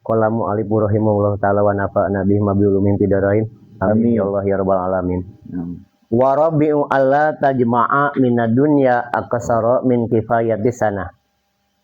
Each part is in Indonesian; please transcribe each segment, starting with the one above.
qala mu'allifu rahimahullahu ta'ala wa nafa'na bihi ma bi'ulumin fidarain. Amin ya Allah ya rabbal alamin. Wa rabbi'u alla tajma'a minad dunya aqsara min kifayati sana.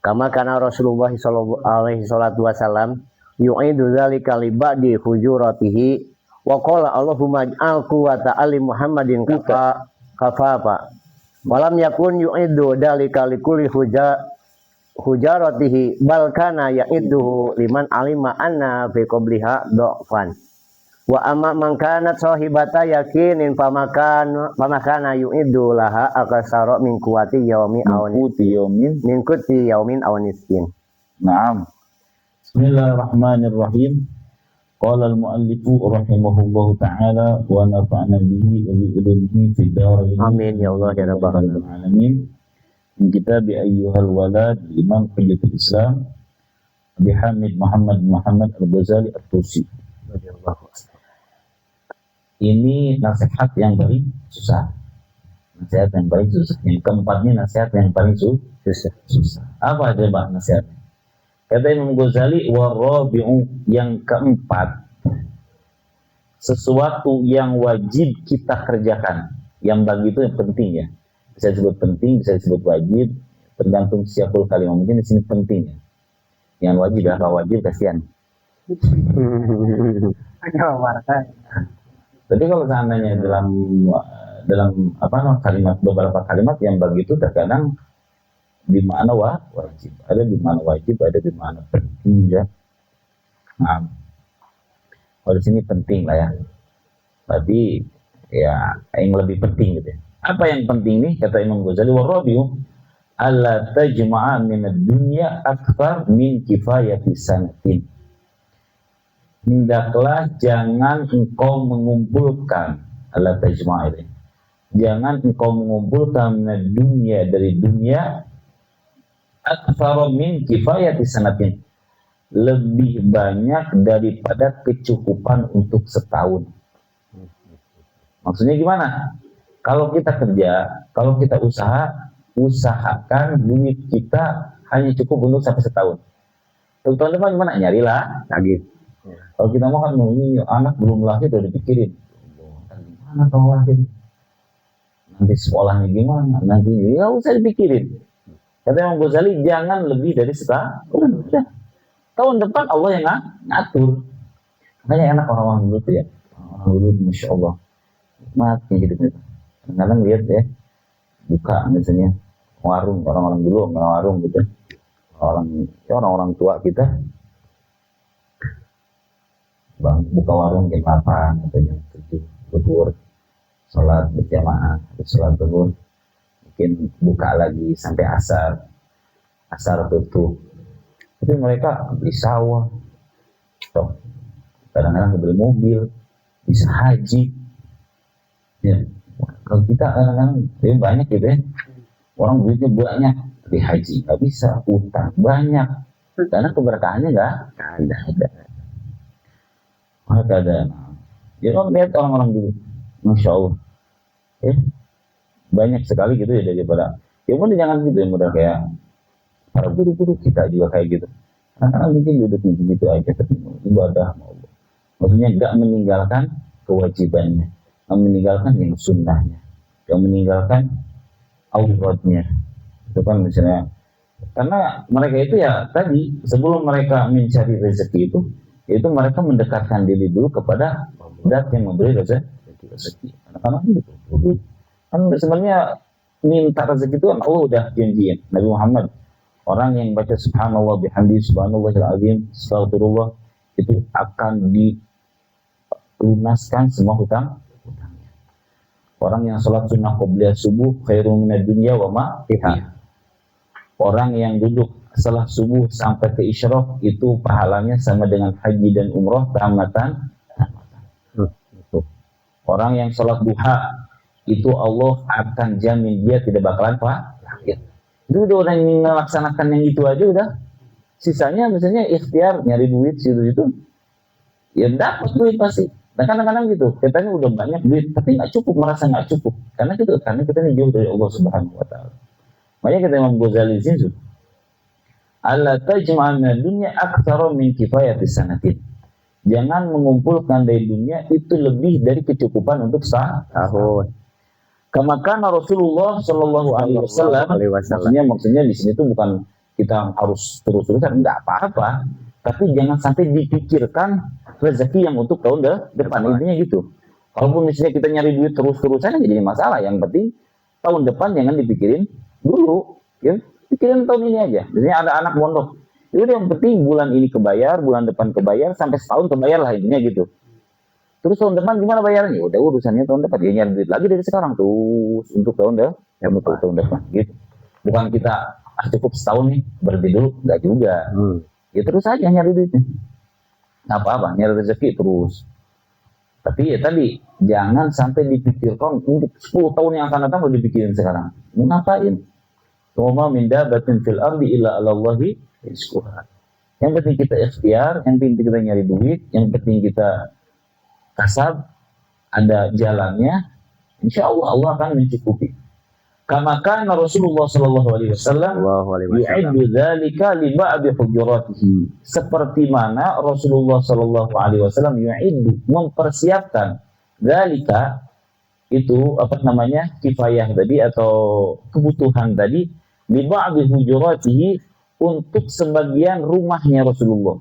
Kama kana Rasulullah sallallahu alaihi wasallam yu'idu dzalika li ba'di hujuratihi wa qala Allahumma ij'al quwwata ali Muhammadin kafafa. Walam yakun yu'idu dzalika li kulli hujaratihi bal kana ya'iduhu liman alima anna fi qabliha dhafan. Wa amma man kanat sahibata yakinin pamakana yu'idu laha akasara min kuwati yaumi min kuti yaumin awaniskin. Naam. Bismillahirrahmanirrahim. Qala al-muallifu rahimahullahu ta'ala wa nafa'na bihi wa bi ulumihi fid dharain. Amin ya Allah ya rabbal alamin. Min kitab ayyuhal walad Imam Hujjatul Islam Abi Hamid Muhammad Al-Ghazali At-Tusi. Ini nasihat yang paling susah. Nasihat yang paling susah. Yang keempatnya nasihat yang paling susah. Apa coba nasihatnya? Kata Imam Ghazali, warabi'u, yang keempat, sesuatu yang wajib kita kerjakan. Yang bagi itu yang penting ya. Bisa disebut penting, bisa disebut wajib, tergantung siapul kalimat. Mungkin di sini penting ya. Yang wajib ya, kalau wajib kasihan. Jadi kalau seandainya dalam kalimat, beberapa kalimat yang bagi itu terkadang di mana wajib, ada di mana wajib, ada di mana penting ya. Nah, kalau di sini penting lah ya. Berarti ya yang lebih penting gitu ya. Apa yang penting nih kata Imam Ghazali, warabiu alla tajma'a min ad-dunya akthar min kifayati sanatin. Hendaklah jangan engkau mengumpulkan alla tajma'a ini. Jangan engkau mengumpulkan min dunya dari dunia akthar min kifayati sanatin. Lebih banyak daripada kecukupan untuk setahun. Maksudnya gimana? Kalau kita kerja, kalau kita usahakan duit kita hanya cukup untuk sampai setahun. Untuk tahun depan gimana? Nyarilah lagi. Kalau kita mau kan ini anak belum lahir udah dipikirin. Gimana kalau lahir? Nanti sekolahnya gimana? Nanti ya usah dipikirin. Kata Imam Ghazali, jangan lebih dari setahun. Udah. Tahun depan Allah yang ngatur. Makanya enak orang-orang dulu tuh ya. Orang dulu, Masya Allah. Mati hidupnya. Kadang-kadang lihat ya, buka misalnya warung, orang-orang dulu warung gitu. Orang-orang tua kita buka warung jam 8 atau jam 7 zuhur, sholat berjamaah, sholat zuhur, mungkin buka lagi sampai asar tutup. Tapi mereka beli sawah, kadang-kadang beli mobil, bisa haji. Ya, kalau kita kadang-kadang banyak gitu ya, orang duitnya banyak, beli haji nggak bisa, utang banyak, karena keberkahannya nggak ada. Maka ada, ya orang lihat orang-orang dulu, Masya Allah, ya banyak sekali gitu ya daripada, ya udah jangan gitu ya, mudah kayak para guru-guru kita juga kayak gitu. Karena mungkin duduk gitu aja, tapi ibadah Allah. Maksudnya nggak meninggalkan kewajibannya, nggak meninggalkan yang sunnahnya, nggak meninggalkan auratnya. Itu kan misalnya, karena mereka itu ya tadi sebelum mereka mencari rezeki itu mereka mendekatkan diri dulu kepada zat yang memberi rezeki. Karena gitu. Kan sebenarnya minta rezeki itu kan Allah udah janjiin. Nabi Muhammad, orang yang baca subhanallah bihamdi subhanallahil azim astaghfirullah, itu akan dilunaskan semua hutangnya. Orang yang sholat sunnah qobliyah subuh khairun minad dunya wa ma fiha. Orang yang duduk setelah subuh sampai ke isyraq itu pahalanya sama dengan haji dan umroh tamatan. Orang yang sholat duha itu Allah akan jamin dia tidak bakalan sakit. Itu udah orang yang melaksanakan yang itu aja udah. Sisanya misalnya ikhtiar nyari duit situ ya dapat duit pasti. Dan kadang-kadang gitu, katanya udah banyak duit tapi nggak cukup, merasa nggak cukup karena kita ini jauh dari Allah Subhanahu Wa Taala. Makanya kata Imam Ghazali sini, alla tajma'a min dunya aktsara min kifayati sanatin. Jangan mengumpulkan dari dunia itu lebih dari kecukupan untuk tahun. Kama kana Rasulullah sallallahu alaihi wasallam. Maksudnya di sini tuh bukan kita harus terus-terusan, enggak apa-apa. Tapi jangan sampai dipikirkan rezeki yang untuk tahun depan. Intinya gitu. Kalaupun misalnya kita nyari duit terus-terusan jadi masalah. Yang penting tahun depan jangan dipikirin dulu, ya. Pikirin tahun ini aja. Misalnya ada anak mondok, itu yang penting bulan ini kebayar, bulan depan kebayar, sampai setahun kebayar lah, intinya gitu. Terus tahun depan gimana bayarnya? Udah urusannya tahun depan, dia nyari duit lagi dari sekarang terus untuk tahun depan gitu. Bukan kita cukup setahun nih berhenti dulu, enggak juga. Ya terus aja nyari duitnya. Nggak apa-apa, nyari rezeki terus. Tapi ya tadi, jangan sampai dipikirkan untuk 10 tahun yang akan datang udah dipikirin sekarang. Mau ngapain? Wa min dabbatin fil ardi illa 'ala Allahi rizquha. Yang penting kita ikhtiar, yang penting kita nyari duit, yang penting kita kasab, ada jalannya, insya Allah akan mencukupi. Kama kana Rasulullah sallallahu alaihi wasallam yu'iddu dzalika li ba'di hujuratihi. Seperti mana Rasulullah sallallahu alaihi wasallam yu'iddu, mempersiapkan dzalika itu kifayah tadi atau kebutuhan tadi li ba'di hujuratihi untuk sebagian rumahnya Rasulullah.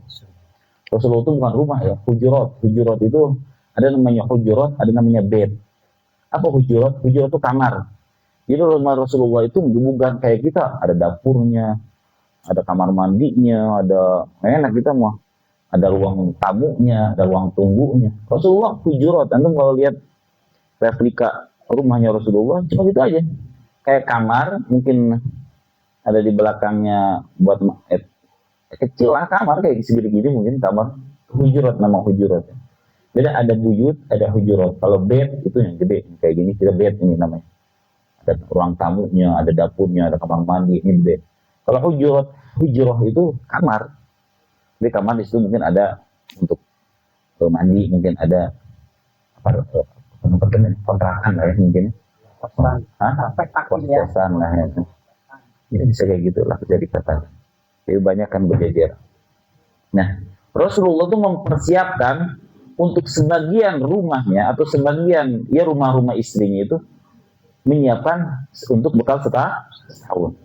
Rasulullah itu bukan rumah ya, hujurat. Hujurat itu ada namanya hujurat, ada namanya bed. Apa hujurat? Hujurat itu kamar. Jadi rumah Rasulullah itu bukan kayak kita, ada dapurnya, ada kamar mandinya, ada enak kita mah, ada ruang tamunya, ada ruang tunggunya. Rasulullah hujurat. Antum kalau lihat replika rumahnya Rasulullah cuma gitu aja, kayak kamar, mungkin ada di belakangnya buat kecil lah kamar kayak segini-gini mungkin kamar. Hujurat, nama hujurat. Beda, ada buyut, ada hujurat. Kalau bed itu yang gede kayak gini, kita bed ini namanya. Ada ruang tamunya, ada dapurnya, ada kamar mandi, ini bed. Kalau hujurah itu kamar. Di kamar di situ mungkin ada untuk mandi, mungkin ada kontrakan lah ya mungkin. Kos-kosan lah ya. Ya, bisa kayak gitulah jadi kata. Jadi banyak kan berjejer. Nah, Rasulullah itu mempersiapkan untuk sebagian rumahnya atau sebagian ya rumah-rumah istrinya itu menyiapkan untuk bekal setahun.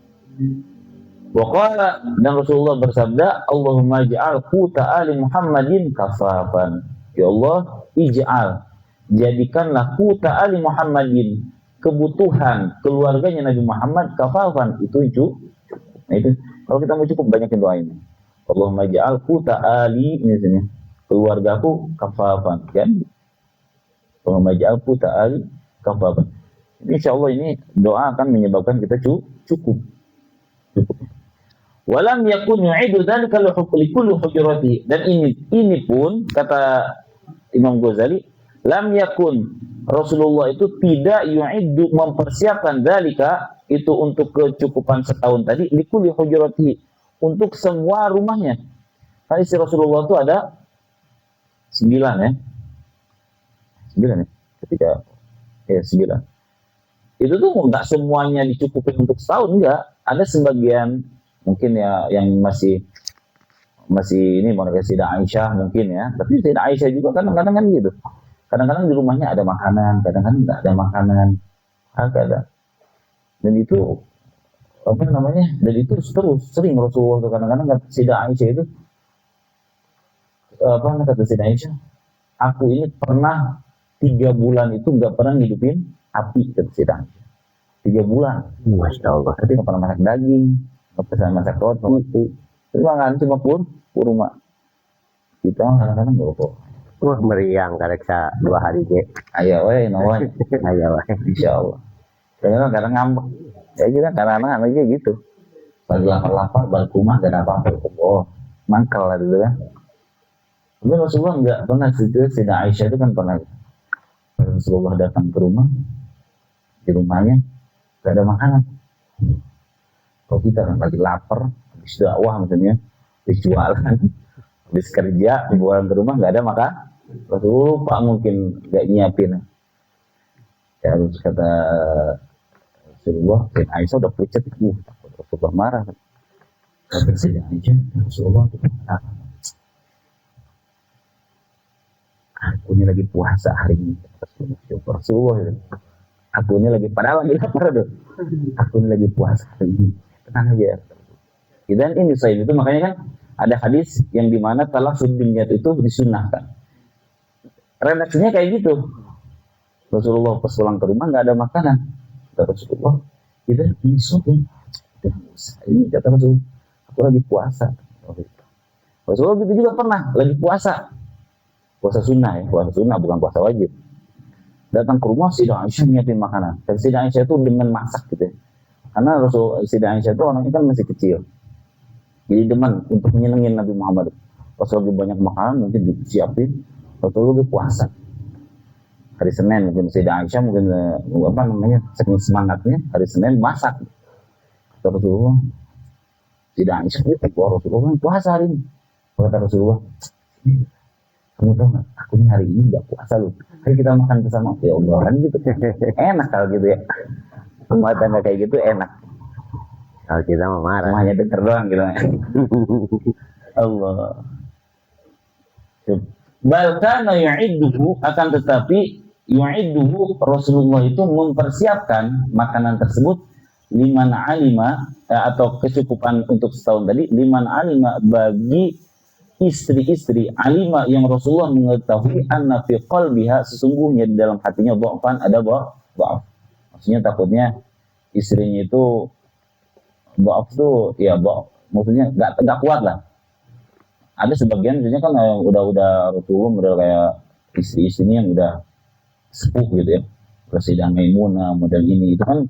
Waqala, dan Rasulullah bersabda, Allahumma ij'al quta ali Muhammadin kafafan. Ya Allah, ij'al, jadikanlah quta ali Muhammadin, kebutuhan keluarganya Nabi Muhammad kafafan, itu. Nah itu kalau kita mau cukup banyakin doa ini. Allahumma ij'al quta ali, misalnya keluargaku kafafan, kan? Allahumma ij'al quta ali kafafan. Insya Allah ini doa akan menyebabkan kita cukup. Walam yakun yu'idu dzalika li kulli hujurati. Dan ini pun kata Imam Ghazali, lam yakun, Rasulullah itu tidak yu'iddu, mempersiapkan dzalika itu untuk kecukupan setahun tadi li kulli hujurati, untuk semua rumahnya. Kan istri Rasulullah itu ada 9 ya. 9 ya. Ketika 9. Itu tuh nggak semuanya dicukupin untuk setahun, enggak. Ada sebagian mungkin ya yang masih ini mau Sayyidah Aisyah mungkin ya. Tapi Sayyidah Aisyah juga kadang-kadang kan gitu. Kadang-kadang di rumahnya ada makanan, kadang-kadang nggak ada makanan. Ada. Dan itu dan itu terus sering Rasulullah tuh kadang-kadang Sayyidah Aisyah itu kata Sayyidah Aisyah, aku ini pernah 3 bulan itu nggak pernah ngidupin api, kata Sayyidah Aisyah. 3 bulan. Masya Allah. Tapi nggak pernah masak daging, nggak pernah masak roti. Terus makan cuma kurma. Kita kadang-kadang nggak kok. Wah, meriang karek 2 hari ke. Ayo nawan. Ayo Insya Allah. Kadang-kadang ngambek. Ya kita kadang-kadang aja gitu. Bagi lapar, balik rumah gak ada apa-apa. Oh, mangkal lah gitu kan. Tapi Rasulullah nggak pernah situ. Sayyidah Aisyah itu kan pernah. Rasulullah datang ke rumah, di rumahnya gak ada makanan. Kalau kita kan lagi lapar, habis dakwah misalnya, habis jualan, habis kerja, dibawa ke rumah gak ada makan. Rasulullah lupa mungkin gak nyiapin. Ya harus kata Rasulullah, Aisyah udah pucat, Rasulullah marah. Kata Sayyidah Aisyah, Rasulullah itu apa? Aku ini lagi puasa hari ini. Rasulullah itu. Aku ini lagi, padahal lagi lapar tuh. Aku ini lagi puasa hari ini. Tenang aja. Dan ini Sahih itu makanya kan ada hadis yang dimana talaffuz bin niat itu disunnahkan. Redaksinya kayak gitu. Rasulullah pas pulang ke rumah nggak ada makanan. Kata Rasulullah, kita ini shopping. Ini kata Rasulullah, aku lagi puasa. Rasulullah gitu juga pernah lagi puasa. Puasa sunnah ya, puasa sunnah bukan puasa wajib. Datang ke rumah Sayyidah Aisyah nyiapin makanan. Dan Sayyidah Aisyah itu dengan masak gitu ya. Karena Sayyidah Aisyah itu orangnya kan masih kecil. Jadi demen untuk menyenengin Nabi Muhammad. Pas lagi banyak makanan mungkin disiapin. Rasulullah lagi puasa. Hari Senin mungkin Sayyidah Aisyah mungkin apa namanya saking semangatnya hari Senin masak. Kata Rasulullah, Sayyidah Aisyah itu Rasulullah puasa hari ini. Kata Rasulullah, kamu tahu nggak? Aku ini hari ini nggak puasa loh. Ayo kita makan bersama. Ya Allah kan gitu. Enak kalau gitu ya. Rumah tangga kayak gitu enak. Kalau kita mau marah. Hanya denger doang gitu. Allah. Bahkan yu'idduhu akan tetapi yu'idduhu Rasulullah itu mempersiapkan makanan tersebut liman alima atau kecukupan untuk setahun tadi liman alima bagi istri-istri alima yang Rasulullah mengetahui anna fi qalbiha sesungguhnya di dalam hatinya dha'fan ada dha'f. Maksudnya takutnya istrinya itu dha'f tuh ya dha'f. Maksudnya enggak kuat lah. Ada sebagian misalnya kan yang udah Rasulullah udah kayak istri-istrinya yang udah sepuh gitu ya. Sayyidah Maimunah model ini itu kan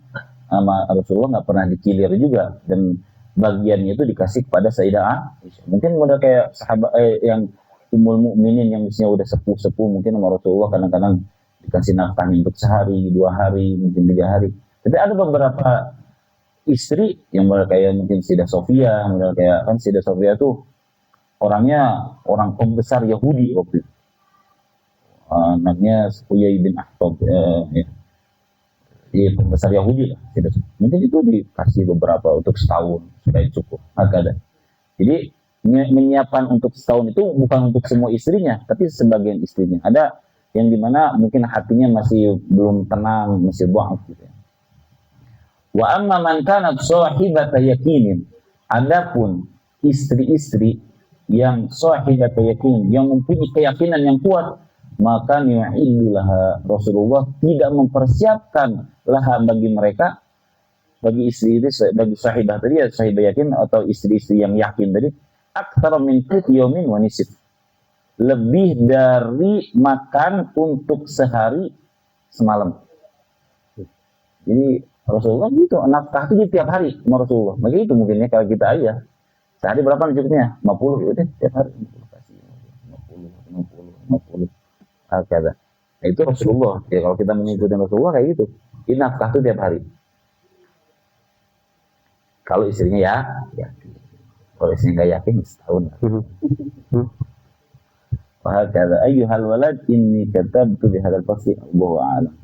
sama Rasulullah nggak pernah dikilir juga dan bagiannya itu dikasih kepada Sayyidah Aisyah. Mungkin udah kayak sahabat yang Ummul Mukminin yang misalnya udah sepuh-sepuh mungkin sama Rasulullah kadang-kadang dikasih nafkah untuk sehari, 2 hari, mungkin 3 hari. Tapi ada beberapa istri yang mulai kayak mungkin Sayyidah Sofia, mulai kayak kan Sayyidah Sofia tuh orangnya orang pembesar Yahudi waktu itu. Anaknya Huyai bin Akhtab ya. Dia pembesar Yahudi lah. Mungkin itu dikasih beberapa untuk setahun supaya cukup. Ada. Jadi menyiapkan untuk setahun itu bukan untuk semua istrinya, tapi sebagian istrinya. Ada yang dimana mungkin hatinya masih belum tenang, masih dha'af gitu. Wa amma man kanat sahibata yakinin. Adapun istri-istri yang sahibata yakinin, yang mempunyai keyakinan yang kuat, maka yu'idulaha Rasulullah tidak mempersiapkan laha bagi mereka, bagi istri itu, bagi sahibah tadi ya, sahibah yakin atau istri-istri yang yakin tadi, aktsara min yaumin wa nisf, lebih dari makan untuk sehari semalam. Jadi Rasulullah gitu, nafkah itu tiap hari sama Rasulullah. Begitu mungkinnya kalau kita aja sehari berapa cukupnya? 50 gitu tiap hari. 50. Kata. Nah, itu Rasulullah. Ya kalau kita mengikuti Rasulullah kayak gitu. Ini nafkah itu tiap hari. Kalau istrinya ya. Kalau istrinya nggak yakin setahun. Wahai kata ayyuhal walad inni katabtu bihadzal fasli Allahu a'lam.